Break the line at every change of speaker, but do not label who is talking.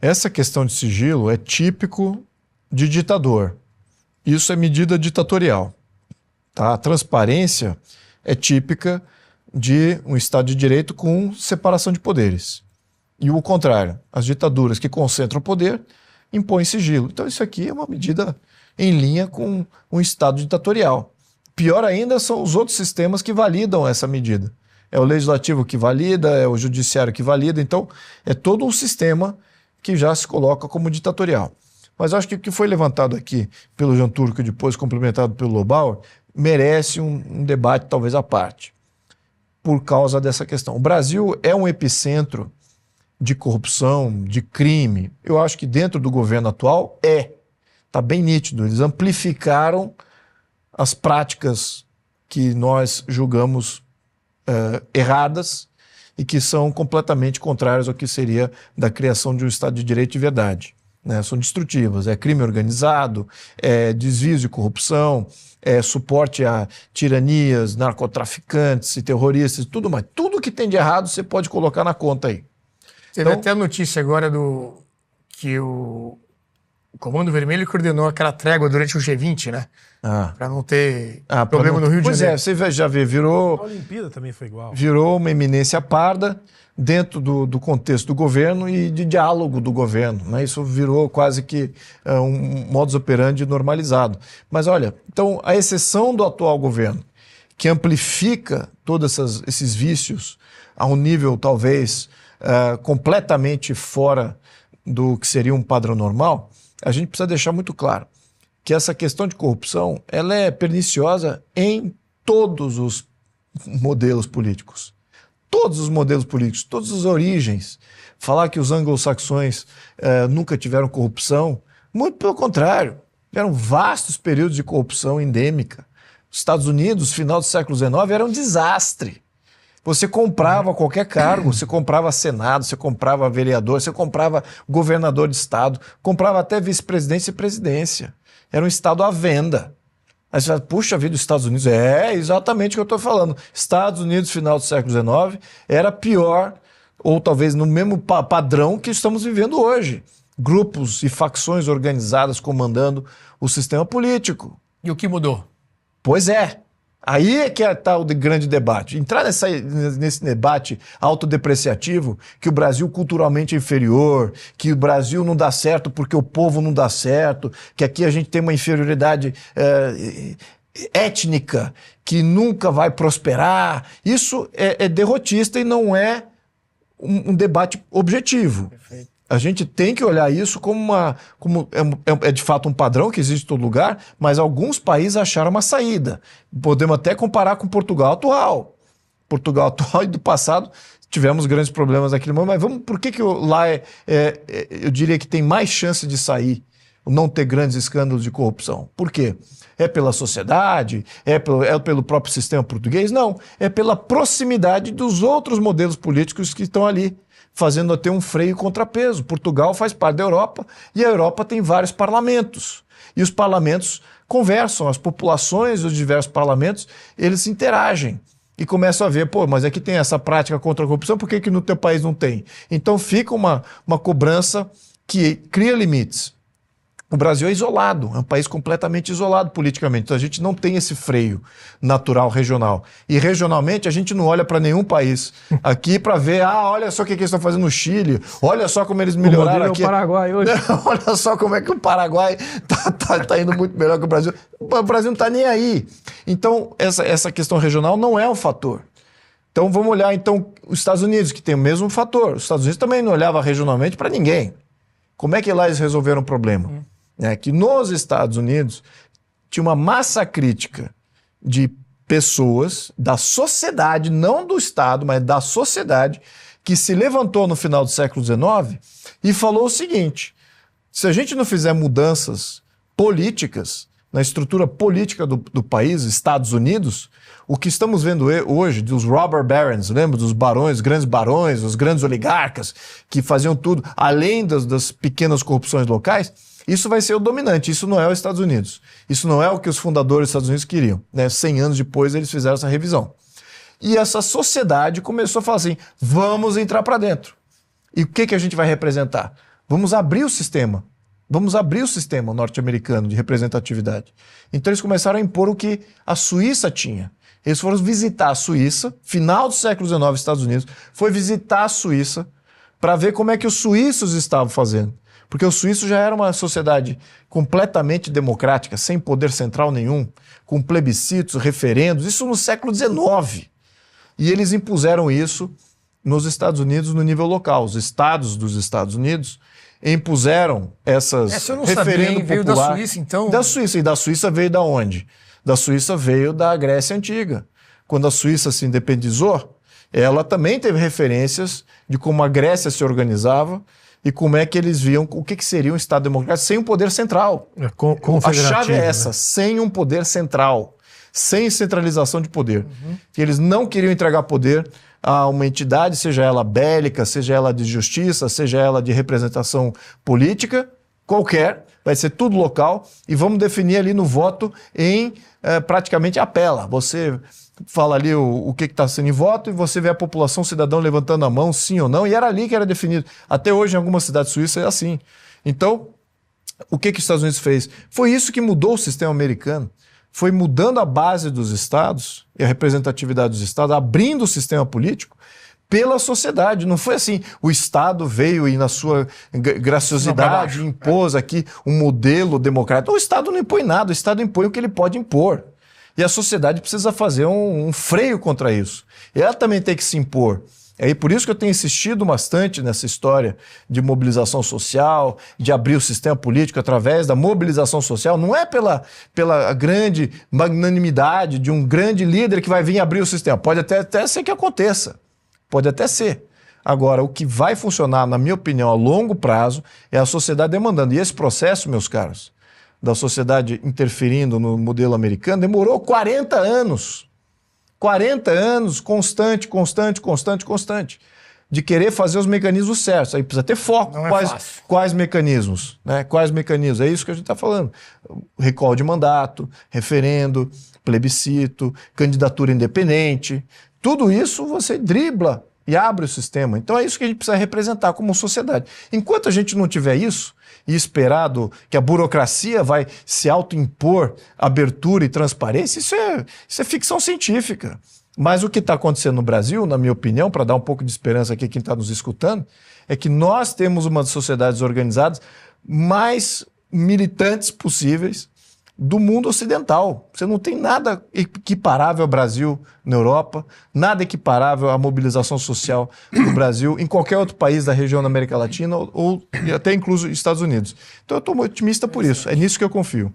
Essa questão de sigilo é típico de ditador. Isso é medida ditatorial. Tá? A transparência é típica de um Estado de Direito com separação de poderes. E o contrário, as ditaduras que concentram o poder impõem sigilo. Então isso aqui é uma medida em linha com um Estado ditatorial. Pior ainda são os outros sistemas que validam essa medida. É o legislativo que valida, é o judiciário que valida, então é todo um sistema que já se coloca como ditatorial. Mas acho que o que foi levantado aqui pelo Jean Turco e depois complementado pelo Lobauer merece um debate talvez à parte, por causa dessa questão. O Brasil é um epicentro de corrupção, de crime. Eu acho que dentro do governo atual está bem nítido. Eles amplificaram as práticas que nós julgamos erradas e que são completamente contrárias ao que seria da criação de um Estado de Direito de verdade. Né? São destrutivas, é crime organizado, é desvio de corrupção, é suporte a tiranias, narcotraficantes e terroristas, tudo mais. Tudo que tem de errado você pode colocar na conta aí.
Teve até a notícia agora que o Comando Vermelho coordenou aquela trégua durante o G20, né? Para não ter problema no Rio de Janeiro.
Pois é, você já vê, virou...
A Olimpíada também foi igual.
Virou uma eminência parda dentro do contexto do governo e de diálogo do governo. Né? Isso virou quase que um modus operandi normalizado. Mas olha, então a exceção do atual governo, que amplifica todos esses vícios a um nível talvez completamente fora do que seria um padrão normal, a gente precisa deixar muito claro que essa questão de corrupção ela é perniciosa em todos os modelos políticos. Todos os modelos políticos, todas as origens. Falar que os anglo-saxões nunca tiveram corrupção, muito pelo contrário. Tiveram vastos períodos de corrupção endêmica. Os Estados Unidos, final do século XIX, era um desastre. Você comprava qualquer cargo, você comprava Senado, você comprava vereador, você comprava governador de estado, comprava até vice-presidência e presidência. Era um estado à venda. Aí você fala, puxa vida, os Estados Unidos, é exatamente o que eu estou falando. Estados Unidos, final do século XIX, era pior, ou talvez no mesmo padrão que estamos vivendo hoje. Grupos e facções organizadas comandando o sistema político.
E o que mudou?
Pois é. Aí é que está o grande debate. Entrar nesse debate autodepreciativo, que o Brasil culturalmente é inferior, que o Brasil não dá certo porque o povo não dá certo, que aqui a gente tem uma inferioridade étnica que nunca vai prosperar. Isso é derrotista e não é um debate objetivo. Perfeito. A gente tem que olhar isso como de fato um padrão que existe em todo lugar, mas alguns países acharam uma saída. Podemos até comparar com Portugal atual. Portugal atual e do passado tivemos grandes problemas naquele momento, mas por que lá eu diria que tem mais chance de sair, não ter grandes escândalos de corrupção? Por quê? É pela sociedade? É pelo próprio sistema português? Não, é pela proximidade dos outros modelos políticos que estão ali, fazendo até um freio e contrapeso. Portugal faz parte da Europa e a Europa tem vários parlamentos. E os parlamentos conversam, as populações dos diversos parlamentos, eles interagem. E começam a ver, mas aqui tem essa prática contra a corrupção, por que no teu país não tem? Então fica uma cobrança que cria limites. O Brasil é isolado, é um país completamente isolado politicamente, então a gente não tem esse freio natural regional. E regionalmente a gente não olha para nenhum país aqui para ver, olha só o que eles estão fazendo no Chile, olha só como eles melhoraram aqui.
O Paraguai hoje.
Olha só como é que o Paraguai tá indo muito melhor que o Brasil. O Brasil não está nem aí. Então essa questão regional não é um fator. Então vamos olhar então os Estados Unidos, que tem o mesmo fator. Os Estados Unidos também não olhava regionalmente para ninguém. Como é que lá eles resolveram o problema? Que nos Estados Unidos tinha uma massa crítica de pessoas da sociedade, não do Estado, mas da sociedade, que se levantou no final do século XIX e falou o seguinte: se a gente não fizer mudanças políticas na estrutura política do país, Estados Unidos, o que estamos vendo hoje dos robber barons, lembra dos barões, grandes barões, os grandes oligarcas que faziam tudo, além das pequenas corrupções locais, isso vai ser o dominante, isso não é os Estados Unidos. Isso não é o que os fundadores dos Estados Unidos queriam. 100 anos depois eles fizeram essa revisão. E essa sociedade começou a falar assim, vamos entrar para dentro. E o que a gente vai representar? Vamos abrir o sistema. Vamos abrir o sistema norte-americano de representatividade. Então eles começaram a impor o que a Suíça tinha. Eles foram visitar a Suíça, final do século XIX, Estados Unidos, foi visitar a Suíça para ver como é que os suíços estavam fazendo. Porque o suíço já era uma sociedade completamente democrática, sem poder central nenhum, com plebiscitos, referendos, isso no século XIX. E eles impuseram isso nos Estados Unidos no nível local. Os estados dos Estados Unidos impuseram essas referendo popular.
Veio da Suíça, então?
Da Suíça. E da Suíça veio da onde? Da Suíça veio da Grécia Antiga. Quando a Suíça se independizou, ela também teve referências de como a Grécia se organizava e como é que eles viam o que seria um Estado democrático sem um poder central. A chave é essa, sem um poder central, sem centralização de poder. Que eles não queriam entregar poder a uma entidade, seja ela bélica, seja ela de justiça, seja ela de representação política, qualquer, vai ser tudo local e vamos definir ali no voto em praticamente apela. Você fala ali o que está sendo em voto e você vê a população, cidadão levantando a mão, sim ou não, e era ali que era definido. Até hoje em algumas cidades suíças é assim. Então, o que os Estados Unidos fez? Foi isso que mudou o sistema americano. Foi mudando a base dos estados e a representatividade dos estados, abrindo o sistema político pela sociedade. Não foi assim, o Estado veio e na sua graciosidade impôs aqui um modelo democrático. O Estado não impõe nada, o Estado impõe o que ele pode impor. E a sociedade precisa fazer um freio contra isso. E ela também tem que se impor. É por isso que eu tenho insistido bastante nessa história de mobilização social, de abrir o sistema político através da mobilização social. Não é pela grande magnanimidade de um grande líder que vai vir abrir o sistema. Pode até ser que aconteça. Pode até ser. Agora, o que vai funcionar, na minha opinião, a longo prazo, é a sociedade demandando. E esse processo, meus caros, da sociedade interferindo no modelo americano, demorou 40 anos. 40 anos, constante, de querer fazer os mecanismos certos. Aí precisa ter foco. Quais mecanismos? Né? Quais mecanismos? É isso que a gente está falando. Recall de mandato, referendo, plebiscito, candidatura independente. Tudo isso você dribla e abre o sistema. Então é isso que a gente precisa representar como sociedade. Enquanto a gente não tiver isso, e esperado que a burocracia vai se autoimpor abertura e transparência, isso é ficção científica. Mas o que está acontecendo no Brasil, na minha opinião, para dar um pouco de esperança aqui a quem está nos escutando, é que nós temos uma das sociedades organizadas mais militantes possíveis do mundo ocidental. Você não tem nada equiparável ao Brasil na Europa, nada equiparável à mobilização social do Brasil em qualquer outro país da região da América Latina ou até incluso Estados Unidos. Então eu estou otimista por isso, é nisso que eu confio.